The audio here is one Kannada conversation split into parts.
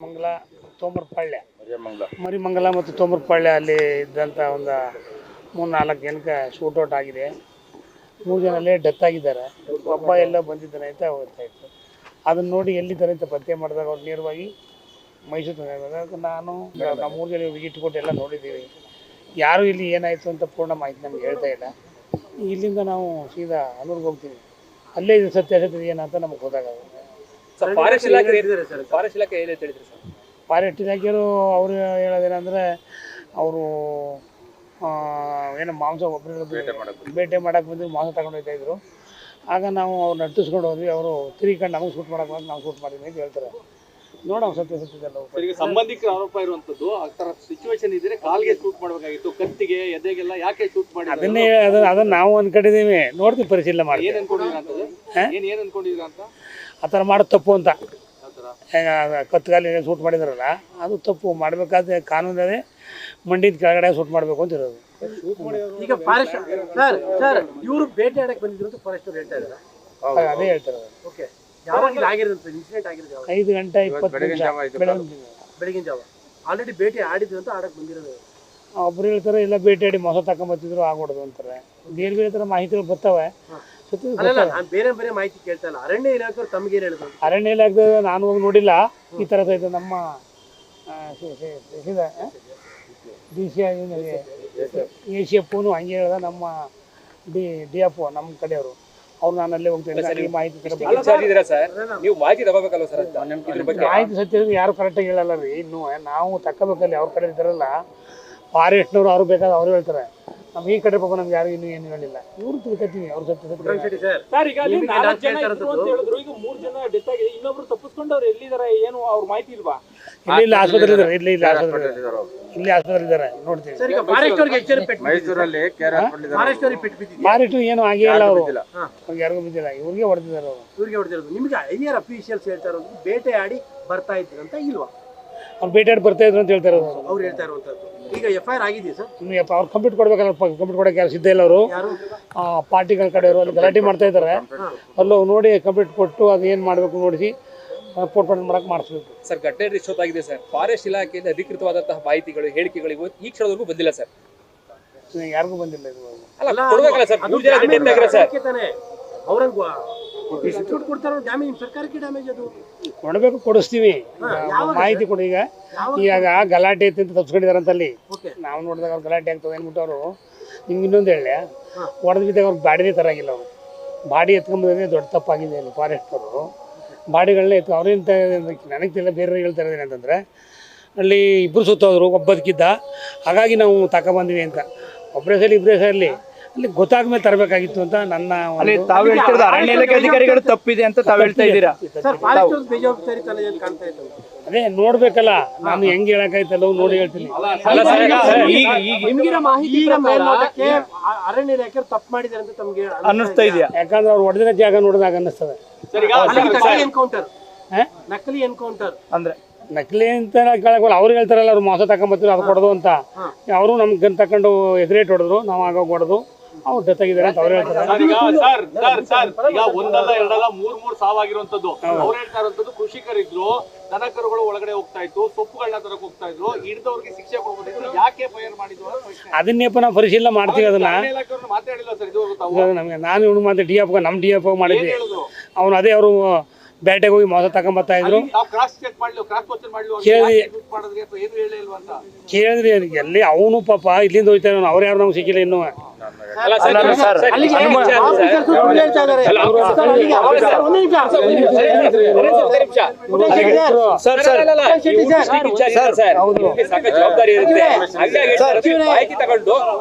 ಮಂಗಲ ತೋಮರಪಾಳ್ಯ ಮರಿಮಂಗಲ ಮತ್ತು ತೋಮರಪಾಳ್ಯ ಅಲ್ಲಿ ಇದ್ದಂಥ ಒಂದು 3-4 ಜನಕ್ಕೆ ಶೂಟೌಟ್ ಆಗಿದೆ. 3 ಜನ ಅಲ್ಲೇ ಡೆತ್ ಆಗಿದ್ದಾರೆ. ಒಬ್ಬ ಎಲ್ಲ ಬಂದಿದ್ದಾನೆ ಅಂತ ಹೋಗ್ತಾ ಇತ್ತು. ಅದನ್ನು ನೋಡಿ ಎಲ್ಲಿದ್ದಾರೆ ಅಂತ ಪತ್ತೆ ಮಾಡಿದಾಗ ಅವ್ರು ನೇರವಾಗಿ ಮೈಸೂರು ನಾನು ನಾವು 3 ಜನ ವಿಸಿಟ್ ಕೊಟ್ಟು ಎಲ್ಲ ನೋಡಿದ್ದೀವಿ. ಯಾರು ಇಲ್ಲಿ ಏನಾಯಿತು ಅಂತ ಪೂರ್ಣ ಮಾಹಿತಿ ನಮ್ಗೆ ಹೇಳ್ತಾ ಇಲ್ಲ. ಇಲ್ಲಿಂದ ನಾವು ಸೀದಾ ಅನೂರ್ಗೆ ಹೋಗ್ತೀವಿ. ಅಲ್ಲೇ ಸತ್ಯಾಸತ್ಯತೆ ಏನಂತ ನಮಗೆ ಗೊತ್ತಾಗುತ್ತೆ. ಫಾರೆಸ್ಟ್ ಇಲಾಖೆಯವರು ಅವರು ಹೇಳೋದೇನೆಂದರೆ ಅವರು ಏನೋ ಮಾಂಸ ಒಬ್ಬರು ಬೇಟೆ ಮಾಡೋಕ್ಕೆ ಬಂದು ಮಾಂಸ ತಗೊಂಡು ಹೋಗ್ತಾಯಿದ್ರು. ಆಗ ನಾವು ಅವ್ರನ್ನ ನಟ್ಟಿಸ್ಕೊಂಡು ಹೋದ್ವಿ. ಅವರು ತಿರುಗಿಕೊಂಡು ನಮಗೆ ಶೂಟ್ ಮಾಡೋಕೆ ಬಂದು ನಾವು ಶೂಟ್ ಮಾಡಿದ್ವಿ ಅಂತ ಹೇಳ್ತಾರೆ. ನೋಡೋಣ ಸತ್ಯಾಸತ್ಯತೆ. ಸಂಬಂಧಿಕರ ಆರೋಪ ಇರುವಂತದ್ದು ಆ ಥರ ಸಿಚುವೇಶನ್ ಇದ್ರೆ ಕಾಲ್ಗೆ ಶೂಟ್ ಮಾಡಬೇಕಾಗಿತ್ತು, ಕತ್ತಿಗೆ ಎದೆಗೆಲ್ಲ ಯಾಕೆ ಶೂಟ್ ಮಾಡಿ ಅದನ್ನ ನಾವು ಅಂದ್ಕೊಂಡಿದ್ದೀವಿ. ನೋಡ್ತೀವಿ, ಪರಿಶೀಲನೆ ಮಾಡಿ ಏನ್ ಅನ್ಕೊಂಡಿದ್ರ ಅಂತ ಆ ಥರ ಮಾಡೋದು ತಪ್ಪು ಅಂತ. ಕತ್ತುಗಾಲಿ ಶೂಟ್ ಮಾಡಿದಾರಲ್ಲ ಅದು ತಪ್ಪು. ಮಾಡಬೇಕಾದ್ರೆ ಕಾನೂನದೇ ಮಂಡಿದ ಕೆಳಗಡೆ ಶೂಟ್ ಮಾಡಬೇಕು ಅಂತ ಇರೋದು. ಈಗ ಫಾರೆಸ್ಟ್ ಸರ್ ಇವರು ಬೇಟೆ ಆಡಕ್ಕೆ ಬಂದಿದ್ರು ಅಂತ ಫಾರೆಸ್ಟ್ ಅವ್ರು ಹೇಳ್ತಾ ಇದ್ದಾರೆ. ಅದೇ ಹೇಳ್ತಾರೆ. ಓಕೆ, ಯಾವಾಗ ಆಗಿರೋದು ಇನ್ಸಿಡೆಂಟ್ ಆಗಿರೋದು? 5:20 ಬೆಳಗಿನ ಜಾವ ಆಲ್ರೆಡಿ ಬೇಟೆ ಆಡಿದ್ರು ಅಂತ ಆಡಕ್ಕೆ ಬಂದಿರೋದು. ಒಬ್ರು ಹೇಳ್ತಾರೆ ಇಲ್ಲ ಬೇಟೆ ಆಡಿ ಮೊಸ ತಗೊಂಬತ್ತಿದ್ರು ಆಗ್ಬಿಡೋದು ಅಂತಾರೆ. ಬೇರೆ ಬೇರೆ ಥರ ಮಾಹಿತಿಗಳು ಬರ್ತವೆ. ಬೇರೆ ಬೇರೆ ಮಾಹಿತಿ ಕೇಳ್ತಾ ಇಲ್ಲ. ಅರಣ್ಯ ಇಲಾಖೆಯವರು ತಮ್ಗೆ ಏನು ಹೇಳಿದ್ರು? ಅರಣ್ಯ ಇಲಾಖೆ ನಾನು ಹೋಗಿ ನೋಡಿಲ್ಲ. ಈ ಥರದ ಇದು ನಮ್ಮ ACFನು ಹಂಗೆ ಹೇಳ್ದ. ನಮ್ಮ DF ನಮ್ಮ ಕಡೆಯವರು ಅವ್ರು ನಾನು ಅಲ್ಲೇ ಹೋಗ್ತೀನಿ ಮಾಹಿತಿ ಮಾಹಿತಿ ಸತ್ಯ ಯಾರು ಕರೆಕ್ಟಾಗಿ ಹೇಳಲ್ಲ ರೀ. ಇನ್ನು ನಾವು ತಕ್ಕಬೇಕಲ್ಲಿ ಅವ್ರ ಕಡೆ ಇದ್ದಾರಲ್ಲ ಫಾರೆಸ್ಟ್ನವ್ರು ಅವ್ರು ಬೇಕಾದ್ರೆ ಅವ್ರು ಹೇಳ್ತಾರೆ. ನಮ್ಮ ಈ ಕಡೆ ಪಾಪ ನಮ್ಗೆ ಯಾರು ಇನ್ನೂ ಏನು ಹೇಳಿಲ್ಲ. ಇವ್ರು ತಿಳ್ಕೊತೀವಿ ಅವ್ರ ಸತ್ಯ ಈಗ 4 ಜನ ಇದ್ರು ಅಂತ ಹೇಳಿದ್ರು. ಈಗ 3 ಜನ ಡೆತ್ ಆಗಿದೆ. ಇನ್ನೊಬ್ರು ತಪ್ಪಿಸ್ಕೊಂಡು ಅವ್ರು ಎಲ್ಲಿದ್ದಾರೆ ಏನು ಅವ್ರ ಮಾಹಿತಿ ಇಲ್ವಾ? ಇಲ್ಲಿ ಆಸ್ಪತ್ರೆ ಇದ್ದಾರೆ. ಇಲ್ಲಿ ಆಸ್ಪತ್ರೆ ಇದ್ದಾರೆ. ನೋಡ್ತೀವಿ. ಫಾರೆಸ್ಟ್ ಏನು ಆಗಿಲ್ಲ. ಅವರು ಯಾರಿಗೂ ಬಿದ್ದಿಲ್ಲ. ಇವ್ರಿಗೆ ಹೊಡೆದಿದ್ದಾರೆ. ನಿಮ್ಗೆ ಐಆರ್ ಅಫಿಷಿಯಲ್ಸ್ ಹೇಳ್ತಾ ಇರೋದು ಬೇಟೆ ಆಡಿ ಬರ್ತಾ ಇದ್ರು ಅಂತ ಇಲ್ವಾ? ಅವ್ರು ಬೇಟೆ ಆಡಿ ಬರ್ತಾ ಇದ್ರು ಅಂತ ಹೇಳ್ತಾ ಇರೋದು. ಅವ್ರು ಹೇಳ್ತಾ ಇರುವಂತದ್ದು. ಈಗ FIR ಆಗಿದೆಯಾ ಸರ್? ಅವ್ರು ಕಂಪ್ಲೀಟ್ ಕೊಡ್ಬೇಕಲ್ಲ. ಕಂಪ್ಲೀಟ್ ಕೊಡೋಕೆ ಯಾರು ಸಿದ್ಧ ಇಲ್ಲ. ಅವರು ಪಾರ್ಟಿಗಳ ಕಡೆಯವರು ಅಲ್ಲಿ ಗಲಾಟೆ ಮಾಡ್ತಾ ಇದ್ದಾರೆ. ಅಲ್ಲೋ ನೋಡಿ ಕಂಪ್ಲೀಟ್ ಕೊಟ್ಟು ಅದು ಏನು ಮಾಡಬೇಕು ನೋಡಿಸಿ ಪೋರ್ಟ್ಪೋರ್ಟ್ ಮಾಡಕ್ಕೆ ಮಾಡಿಸ್ಬೇಕು. ಸರ್ ಘಟನೆ ಇಷ್ಟೊತ್ತಾಗಿದೆ ಸರ್. ಫಾರೆಸ್ಟ್ ಇಲಾಖೆಯಿಂದ ಅಧಿಕೃತವಾದಂತಹ ಮಾಹಿತಿಗಳು ಹೇಳಿಕೆಗಳು ಈ ಕ್ಷಣದವರೆಗೂ ಬಂದಿಲ್ಲ ಸರ್. ಯಾರಿಗೂ ಬಂದಿಲ್ಲ. ಇದು ಕೊಡಬೇಕು, ಕೊಡಿಸ್ತೀವಿ. ಮಾಹಿತಿ ಕೊಡಿ. ಈಗ ಗಲಾಟೆ ಐತಿ ಅಂತ ತಪ್ಪಿಸ್ಕೊಂಡಿದ್ದಾರೆ ಅಂತ ಅಲ್ಲಿ ನಾವು ನೋಡಿದಾಗ ಅವ್ರು ಗಲಾಟೆ ಆಗ್ತದೆ ಅಂದ್ಬಿಟ್ಟು ಅವರು ನಿಮ್ಗೆ ಇನ್ನೊಂದು ಹೇಳಿ ಹೊಡೆದು ಬಿದ್ದಾಗ ಅವ್ರು ಬಾಡಿನೇ ತರಾಗಿಲ್ಲ. ಅವರು ಬಾಡಿ ಎತ್ಕೊಂಬಂದ್ರೆ ದೊಡ್ಡ ತಪ್ಪಾಗಿದೆ. ಅಲ್ಲಿ ಫಾರೆಸ್ಟ್ ಅವರು ಬಾಡಿಗಳನ್ನ ಅವ್ರೇಂತ ನನಗೆ ತಿಲ್ಲ. ಬೇರೆ ಹೇಳ್ತಾ ಇರೋದು ಏನಂತಂದರೆ ಅಲ್ಲಿ ಇಬ್ಬರು ಸುತ್ತೋದ್ರು, ಒಬ್ಬ ಬದುಕಿದ್ದ. ಹಾಗಾಗಿ ನಾವು ತಗೊಬಂದ್ವಿ ಅಂತ. ಒಬ್ಬರೇ ಸಲ ಇಬ್ಬರೇ ಸಲ ಅಲ್ಲಿ ಗೊತ್ತಾದ್ಮೇಲೆ ತರಬೇಕಾಗಿತ್ತು ಅಂತ ನನ್ನ ಅರಣ್ಯ ಇಲಾಖೆ ಅಧಿಕಾರಿಗಳು ತಪ್ಪಿದೆ ಅಂತ ತಾವು ಹೇಳ್ತಾ ಇದ್ದೀರಾ? ಅದೇ ನೋಡ್ಬೇಕಲ್ಲ. ನಾನು ಹೆಂಗೆ ಹೇಳಕ್ಕಾಯ್ತಲ್ಲ ನೋಡಿ ಹೇಳ್ತೀನಿ. ಅರಣ್ಯ ಇಲಾಖೆ ತಪ್ಪು ಮಾಡಿದ್ದಾರೆ ಅಂತ ತಮ್ಗೆ ಅನ್ನಿಸ್ತಾ ಇದೆಯಾ? ಯಾಕಂದ್ರೆ ಅವ್ರು ಹೊಡೆದಿರೋ ಜಾಗ ನೋಡಿದಾಗ ಅನ್ನಿಸ್ತದೆ. ನಕಲಿ ಎನ್ಕೌಂಟರ್ ಅಂದ್ರೆ ನಕಲಿ ಅಂತ ಕೇಳಕ್ಕಲ್ಲ. ಅವ್ರು ಹೇಳ್ತಾರಲ್ಲ ಅವ್ರು ಮಾಂಸ ತಗೊಂಬತ್ತಿದ್ರು ಅದು ಕೊಡೋದು ಅಂತ. ಅವರು ನಮ್ಗೆ ಗನ್ ತಗೊಂಡು ಎದುರೇಟ್ ಹೊಡೆದ್ರು. ನಾವು ಆಗ ಹೊಡೆದು ಅವ್ರು ಡೆತ್ ಆಗಿದ್ದಾರೆ ಅಂತ ಅವ್ರು ಹೇಳ್ತಾರೆ. ಒಂದಲ್ಲ ಎರಡಲ್ಲ 3 ಸಾವಾಗಿರುವಂತದ್ದು. ಅವ್ರು ಹೇಳ್ತಾ ಇರುವಂತದ್ದು ಕೃಷಿಕರಿದ್ರು, ದನಕರುಗಳು ಒಳಗಡೆ ಹೋಗ್ತಾ ಇತ್ತು, ಸೊಪ್ಪುಗಳನ್ನ ತರಕ್ ಹೋಗ್ತಾ ಇದ್ರು. ಹಿಡಿದವ್ರಿಗೆ ಶಿಕ್ಷೆ ಕೊಡ್ಬೋದಿತ್ತು. ಯಾಕೆ ಫೈರ್ ಮಾಡಿದ್ರು? ಅದನ್ನೇಪ ನಾವು ಪರಿಶೀಲನೆ ಮಾಡ್ತೀವಿ. ಅದನ್ನ ಮಾತಾಡಿಲ್ಲ ಸರ್. ಇದು ನಮಗೆ ನಾನು ಇವನು ಮತ್ತೆ DF ನಮ್ಮ DF ಮಾಡಿದ್ವಿ. ಅವನು ಅದೇ ಅವರು ಬೇಟೆಗೆ ಹೋಗಿ ಮಾಂಸ ತಗೊಂಬತ್ತಾ ಇದ್ರು. ಕೇಳಿದ್ರಿ ಎಲ್ಲಿ ಅವನು ಪಾಪ ಇಲ್ಲಿಂದ ಹೋಯ್ತಾ ಇರೋನು. ಅವ್ರು ಯಾರು ನಮ್ಗೆ ಸಿಕ್ಕಿಲ್ಲ ಇನ್ನೂ. ಜವಾಬ್ದಾರಿ ಇರುತ್ತೆ. ಮಾಹಿತಿ ತಗೊಂಡು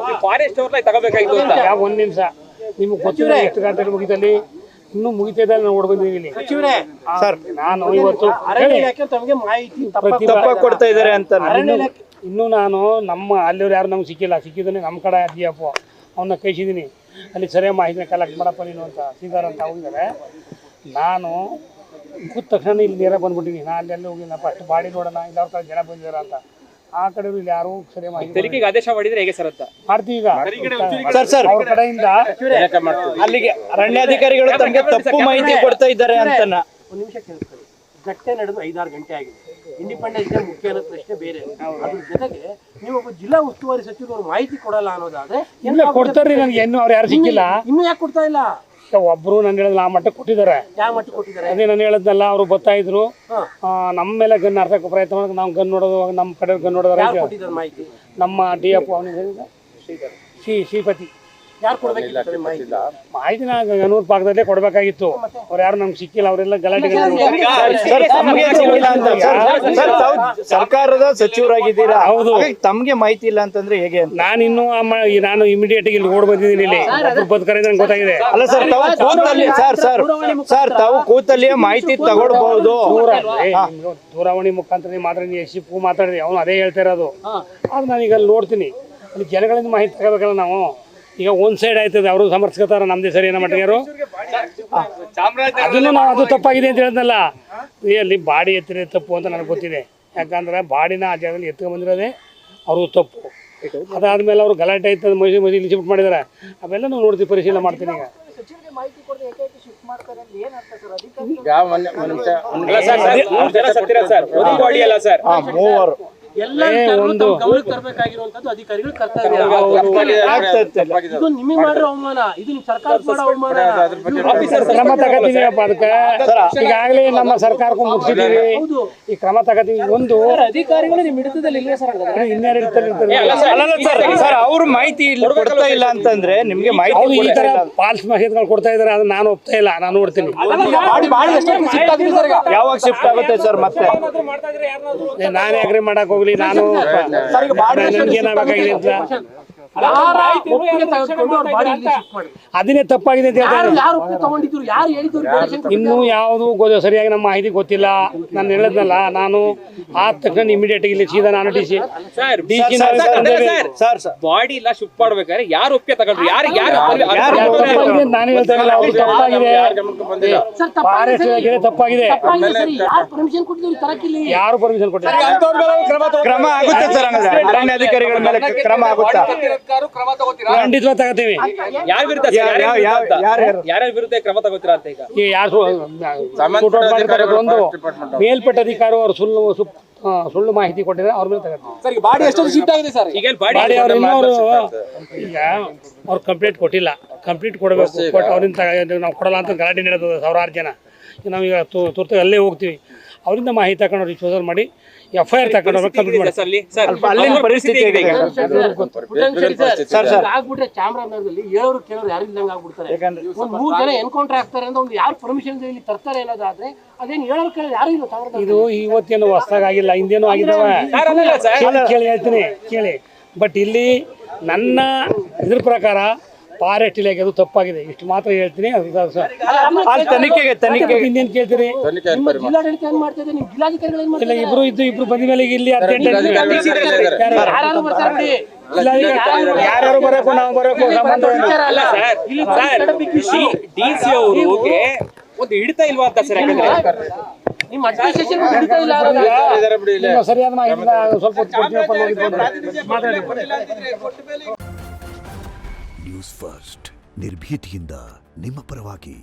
ಫಾರೆಸ್ಟ್ ಅವ್ರನ್ನ ತಗೋಬೇಕಾಗಿತ್ತು ಅಂತ. 1 ನಿಮಿಷ ನಿಮ್ಗೆ ಗೊತ್ತಿಲ್ಲ ಎಷ್ಟು ಗಂಟೆ ಮುಗಿದಲ್ಲಿ ಇನ್ನೂ ಮುಗಿತಿದ್ದ ನಾನು ನೋಡ್ಬಂದಿದ್ದೀನಿ. ನಾನು ಇವತ್ತು ಕೊಡ್ತಾ ಇದ್ದಾರೆ ಅಂತ ಇನ್ನೂ ನಾನು ನಮ್ಮ ಅಲ್ಲಿಯವ್ರು ಯಾರು ನಮ್ಗೆ ಸಿಕ್ಕಿದ್ದಾನೆ. ನಮ್ಮ ಕಡೆ DF ಅವನ್ನ ಕಳಿಸಿದ್ದೀನಿ. ಅಲ್ಲಿ ಸರಿಯಾಗಿ ಮಾಹಿತಿನ ಕಲೆಕ್ಟ್ ಮಾಡಪ್ಪ ನೀನು ಅಂತ ಸೀದಾರ ಅಂತ ಹೋಗಿದ್ದಾರೆ. ನಾನು ಕೂತ ತಕ್ಷಣ ಇಲ್ಲಿ ನೇರ ಬಂದ್ಬಿಟ್ಟಿದ್ದೀನಿ. ನಾನು ಅಲ್ಲಿ ಹೋಗಿಲ್ಲ. ಫಸ್ಟ್ ಬಾಡಿ ನೋಡೋಣ ಇಲ್ಲ ಅವ್ರ ಕಡೆ ಜನ ಬಂದಿದ್ದಾರೆ ಅಂತ. ಆ ಕಡೆ ಇಲ್ಲಿ ಯಾರು ಸರಿಯಾಗಿ ಮಾಹಿತಿ ತನಿಖೆಗೆ ಆದೇಶ ಮಾಡಿದ್ರೆ ಹೇಗೆ ಸರ್ ಅಂತ ಮಾಡ್ತೀವಿ. ಈಗ ಅವ್ರ ಕಡೆಯಿಂದ ಅಲ್ಲಿಗೆ ಅರಣ್ಯಾಧಿಕಾರಿಗಳು ತಮಗೆ ತಪ್ಪು ಮಾಹಿತಿ ಕೊಡ್ತಾ ಇದ್ದಾರೆ ಅಂತ. ಒಂದು ನಿಮಿಷ ಕೇಳಿಸ್ಕೊಳ್ಳಿ. ಘಟನೆ ನಡೆದು 5-6 ಗಂಟೆ ಆಗಿದೆ. ಇಂಡಿಪೆಂಡೆನ್ಸ್ ಡೇ ಮುಖ್ಯ ಅನ್ನೋ ಪ್ರಶ್ನೆ ಬೇರೆ. ಅದ್ರ ಜೊತೆಗೆ ನೀವು ಒಬ್ಬ ಜಿಲ್ಲಾ ಉಸ್ತುವಾರಿ ಸಚಿವರು ಮಾಹಿತಿ ಕೊಡಲ್ಲ ಅನ್ನೋದಾದ್ರೆ ಇಲ್ಲ ಕೊಡ್ತಾರ್ರಿ, ನನಗೆ ಇನ್ನೂ ಅವ್ರು ಯಾರು ಸಿಕ್ಕಿಲ್ಲ. ಇನ್ನು ಯಾಕೆ ಕೊಡ್ತಾ ಇಲ್ಲ? ಒಬ್ರು ನಾನು ಹೇಳಿದ್ಲ ಆ ಮಟ್ಟಕ್ಕೆ ಕೊಟ್ಟಿದ್ದಾರೆ. ಯಾವ ಮಟ್ಟಿಗೆ ಕೊಟ್ಟಿದ್ದಾರೆ? ಅದೇ ನಾನು ಹೇಳಿದ್ನಲ್ಲ, ಅವರು ಬರ್ತಾ ಇದ್ರು ನಮ್ಮ ಮೇಲೆ ಗನ್ ಹಾರ್ಸಕ್ಕೆ ಪ್ರಯತ್ನ ಮಾಡೋದು, ನಾವು ಗನ್ ನೋಡೋದು, ನಮ್ಮ ಕಡೆ ಗನ್ ನೋಡೋದಾರ ಯಾರು ಕೊಟ್ಟಿದ್ದಾರೆ ಮಾಹಿತಿ? ನಮ್ಮ ಡಿ ಎಫ್ ಶ್ರೀಪತಿ. ಯಾರು ಕೊಡ್ಬೇಕಿತ್ತು ಮಾಹಿತಿ? ಮಾಹಿತಿನ ಗನೂರ್ ಭಾಗದಲ್ಲೇ ಕೊಡ್ಬೇಕಾಗಿತ್ತು. ಅವ್ರು ಯಾರು ನಮ್ಗೆ ಸಿಕ್ಕಿಲ್ಲ, ಅವರೆಲ್ಲ ಗಲಾಟೆ. ಸರ್ ತಮ್ಗೆ ಸಿಕ್ಕಿಲ್ಲ ಅಂತ ಸರ್ ತಾವು ಸರ್ಕಾರದ ಸಚಿವರಾಗಿದ್ದೀರಾ, ಹೌದು. ತಮ್ಗೆ ಮಾಹಿತಿ ಇಲ್ಲ ಅಂತಂದ್ರೆ ಹೇಗೆ ಅಂತ? ನಾನು ಇಮಿಡಿಯೇಟ್ ಇಲ್ಲಿ ಓಡ್ ಬಂದಿದ್ದೀನಿ. ಇಲ್ಲಿ ಬದುಕರೆ ನಂಗೆ ಗೊತ್ತಾಗಿದೆ. ಅಲ್ಲ ಸರ್ ತಾವು ಕೂತಲ್ಲಿ ಸರ್ ತಾವು ಕೂತಲ್ಲಿಯೇ ಮಾಹಿತಿ ತಗೊಳ್ಬಹುದು. ದೂರವಾಣಿ ಮುಖಾಂತರ ನೀವು ಮಾತ್ರ ಶಿಪ್ಪು ಮಾತಾಡಿದ್ರಿ, ಅವನು ಅದೇ ಹೇಳ್ತಾ ಇರೋದು. ಅದು ನಾನೀಗ ಅಲ್ಲಿ ನೋಡ್ತೀನಿ, ಅಲ್ಲಿ ಜನಗಳಿಂದ ಮಾಹಿತಿ ತಗೋಬೇಕಲ್ಲ ನಾವು. ಈಗ ಒಂದ್ ಸೈಡ್ ಆಯ್ತದೆ, ಅವರು ಸಮರ್ಥಿಸ್ಕೊತಾರ ನಮ್ದೇ ಸರಿ ಏನೋ ಮಟ್ಟಿಗೆ ಅದನ್ನು ನಾವು ಅದು ತಪ್ಪಾಗಿದೆ ಅಂತ ಹೇಳಿದ್ನಲ್ಲ. ಅಲ್ಲಿ ಬಾಡಿ ಎತ್ತಿರೋ ತಪ್ಪು ಅಂತ ನನಗೆ ಗೊತ್ತಿದೆ. ಯಾಕಂದ್ರೆ ಬಾಡಿನ ಆ ಜಾಗದಲ್ಲಿ ಎತ್ಕೊಂಡು ಬಂದಿರೋದೇ ಅವರು ತಪ್ಪು. ಅದಾದ್ಮೇಲೆ ಅವರು ಗಲಾಟೆ ಆಯ್ತದೆ, ಮೈಸೂರು ಶಿಫ್ಟ್ ಮಾಡಿದ್ದಾರೆ. ಅವೆಲ್ಲ ನಾವು ನೋಡ್ತೀವಿ, ಪರಿಶೀಲನೆ ಮಾಡ್ತೀನಿ. ಮೂವರು ಎಲ್ಲ ಗಮನಕ್ಕೆ ತರಬೇಕಾಗಿರುವಂತದ್ದು ಅಧಿಕಾರಿಗಳು ಕರ್ತವ್ಯ. ಇದು ನಿಮಗೆ ಮಾಡಿರೋ ಅವಮಾನ, ಇದು ನಿಮ್ ಸರ್ಕಾರಕ್ಕೆ ಮಾಡೋ ಅವಮಾನ. ಕ್ರಮ ತಗೋತೀವಿಪ್ಪ ಅದಕ್ಕೆ. ಈಗಾಗಲೇ ನಮ್ಮ ಸರ್ಕಾರಕ್ಕೂ ಮುಗಿಸಿದ್ದೀವಿ, ಈ ಕ್ರಮ ತಗೋತೀವಿ. ಒಂದು ಅಧಿಕಾರಿಗಳು ನಿಮ್ ಹಿಡಿತದಲ್ಲಿ ಇಲ್ವೇ ಸರ್? ಇನ್ಯಾರು ಇರ್ತಾರೆ ಸರ್ ಅವ್ರು ಮಾಹಿತಿ ಕೊಡ್ತಾ ಇಲ್ಲ ಅಂತಂದ್ರೆ ನಿಮ್ಗೆ ಮಾಹಿತಿ ಅವ್ರು ಈ ತರ ಫಾಲ್ಸ್ ಮೆಸೇಜ್ಗಳು ಕೊಡ್ತಾ ಇದಾರೆ, ಅದನ್ನ ನಾನು ಒಪ್ತಾ ಇಲ್ಲ. ನಾನು ನೋಡ್ತೀನಿ ಯಾವಾಗ ಶಿಫ್ಟ್ ಆಗುತ್ತೆ ಸರ್ ಮತ್ತೆ? ನಾನೇ ಅಗ್ರಿ ಮಾಡಕ್ ಹೋಗ್ಲಿ, ನಾನು ನನ್ಗೇನಾಗಬೇಕಾಗಿದೆ ಅಂತ ಅದನ್ನೇ ತಪ್ಪಾಗಿದೆ ಅಂತ ಹೇಳ್ತಾರೆ. ಇನ್ನೂ ಯಾವುದು ಸರಿಯಾಗಿ ನಮ್ಮ ಮಾಹಿತಿ ಗೊತ್ತಿಲ್ಲ. ನಾನು ಹೇಳಿದ್ನಲ್ಲ, ನಾನು ಆದ ತಕ್ಷಣ ಇಮಿಡಿಯೇಟ್ ಇಲ್ಲಿ ಸೀದಾ ನಾನು ಡಿ ಸಿ ಬಾಡಿ ಇಲ್ಲ ಶಿಫ್ಟ್ ಮಾಡ್ಬೇಕಾದ್ರೆ ಯಾರು ಒಪ್ಪಿಗೆ ತಗೊಂಡ್ರು? ನಾನು ಹೇಳ್ತಾ ಇಲ್ಲ, ಅವ್ರು ತಪ್ಪಾಗಿದೆ, ಫಾರೆಸ್ಟ್ ಇಲಾಖೆ ತಪ್ಪಾಗಿದೆ. ಯಾರು ಪರ್ಮಿಷನ್ ಕೊಟ್ಟಿಲ್ಲ? ಕ್ರಮ ಆಗುತ್ತೆ ಸರ್, ಅರಣ್ಯಾಧಿಕಾರಿಗಳ ಮೇಲೆ ಕ್ರಮ ಆಗುತ್ತಾ? ಖಂಡಿತವಾಗಿ ತಗೋತೀವಿ. ಯಾರ ವಿರುದ್ಧ ಯಾರ್ಯಾರ ವಿರುದ್ಧ ಕ್ರಮ ತಗೋತೀರಾ ಅಂತ? ಈಗ ಯಾರು ಒಂದು ಮೇಲ್ಪಟ್ಟ ಅಧಿಕಾರಿ ಅವರು ಸುಳ್ಳು ಮಾಹಿತಿ ಕೊಟ್ಟಿದ್ದಾರೆ, ಅವ್ರ ಮೇಲೆ ತಗೋತೀವಿ. ಬಾಡಿ ಎಷ್ಟೊಂದು ಶಿಫ್ಟ್ ಆಗಿದೆ ಸರ್? ಈಗ ಬಾಡಿ ಅವ್ರು ಈಗ ಅವ್ರು ಕಂಪ್ಲೇಂಟ್ ಕೊಟ್ಟಿಲ್ಲ, ಕಂಪ್ಲೀಟ್ ಕೊಡಬೇಕು. ಅವರಿಂದ ನಾವು ಕೊಡಲ್ಲ ಅಂತ ಗಲಾಟೆ ನಡೆಯೋದು ಸಾವಿರಾರು ಜನ. ನಾವೀಗ ತುರ್ತು ಅಲ್ಲೇ ಹೋಗ್ತೀವಿ, ಅವರಿಂದ ಮಾಹಿತಿ ತಗೊಂಡು ರಿಕ್ವೆಸ್ಟ್ ಮಾಡಿ FIR ತಗೊಂಡು ಅಲ್ಲಿನ ಪರಿಸ್ಥಿತಿ ಆಗ್ಬಿಟ್ರೆ ಚಾಮರಾಜನಗರದಲ್ಲಿ ಹೇಳೋರು ಕೇಳೋರು ಯಾರು ಇಲ್ದಂಗೆ ಆಗ್ಬಿಡ್ತಾರೆ. ಒಂದ್ 3 ಜನ ಎನ್ಕೌಂಟರ್ ಆಗ್ತಾರೆ ಅಂತ ಒಂದು ಯಾರು ಪರ್ಮಿಷನ್ ಇಲ್ಲಿ ತರ್ತಾರೆ ಅನ್ನೋದಾದ್ರೆ ಅದೇನು ಹೇಳೋರು ಕೇಳೋರು ಯಾರು ಇಲ್ಲ ಚಾಮರಾಜನಗರ. ಇದು ಇವತ್ತೇನು ಹೊಸದಾಗಿಲ್ಲ, ಹಿಂದೇನು ಆಗಿದ್ದಾವೆ. ಕೇಳಿ ಹೇಳ್ತೀನಿ ಕೇಳಿ. ಬಟ್ ಇಲ್ಲಿ ನನ್ನ ಇದ್ರ ಪ್ರಕಾರ ಫಾರೆಸ್ಟ್ ಇಲಾಖೆ ಅದು ತಪ್ಪಾಗಿದೆ, ಇಷ್ಟು ಮಾತ್ರ ಹೇಳ್ತೀನಿ. ತನಿಖೆಗೆ ಇನ್ನೇನು ಕೇಳ್ತೀರಿ? ಜಿಲ್ಲಾಡಳಿತ ಏನ್ ಮಾಡ್ತಿದೆ, ನಿಮ್ ಜಿಲ್ಲಾಧಿಕಾರಿಗಳು ಏನ್ ಮಾಡ್ತಾರೆ? ಇಬ್ರು ಬಂದ ಮೇಲೆ ಇಲ್ಲಿ ಅರ್ಜೆಂಟ್ ಯಾರು ಬರಬೇಕು, ನಾವು ಬರಬೇಕು, ಸಂಬಂಧ DC ಅವ್ರಿಗೆ ಒಂದು ಹಿಡಿತಾ ಇಲ್ವಾ ಅಂತ ಸರ್? ಯಾಕಂದ್ರೆ ನಿಮ್ಮ ಅಡ್ಮಿನಿಸ್ಟ್ರೇಷನ್ ಹಿಡಿತಾ ಇಲ್ಲ. ಸರಿಯಾದ ಮಾಹಿತಿ ಸ್ವಲ್ಪ ಮಾತಾಡಿ. ನ್ಯೂಸ್ ಫಸ್ಟ್ ನಿರ್ಭೀತಿಯಿಂದ ನಿಮ್ಮ ಪರವಾಗಿ.